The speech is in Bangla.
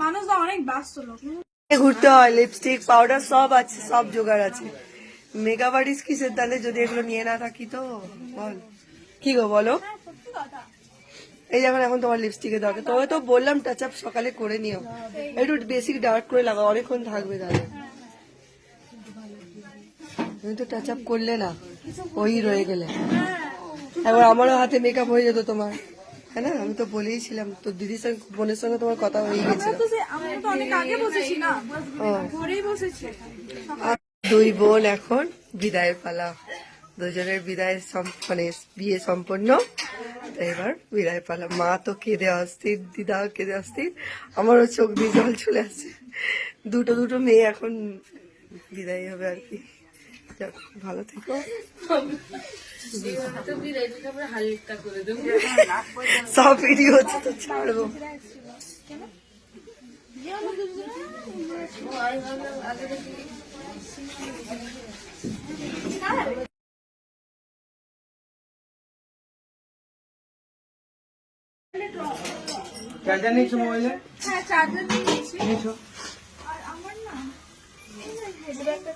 মানুষটা অনেক ব্যস্ত লোক। ঘুরতে হয়, লিপস্টিক পাউডার সব আছে, সব জোগাড় আছে। মেকআপ আর্টিস্ট কিসের তাহলে যদি এগুলো নিয়ে না থাকি তো বল কি গো বলো। এই যেমন এখন তোমার লিপস্টিকের দরকার, তবে তো বললাম টাচ আপ সকালে করে নিও, একটু বেসিক ডার্ক করে লাগাও, অনেকক্ষণ থাকবে তাহলে। তুমি তো টাচ আপ করলে না, ওই রয়ে গেলে। এবার আমারও হাতে মেকআপ হয়ে যেত তোমার, হ্যাঁ না? আমি তো বলেইছিলাম, তো দিদির সঙ্গে বোনের সঙ্গে তোমার কথা হয়ে গেছিল। দুই বোন এখন বিদায়ের পালা, দুজনের বিদায় মানে বিয়ে সম্পন্ন, এবার বিদায় পালা। মা তো কেঁদে অস্থির, দিদা কেঁদে অস্থির, আমারও চোখ দিয়ে জল চলে আসছে। দুটো মেয়ে এখন বিদায় হবে আর কি। ভালো থেকো, সব ভিডিও হচ্ছে তো ছাড়বো। চার্জার নিয়েছো মোবাইলে? হ্যাঁ চার্জার নিয়েছো। আর আমার না একটা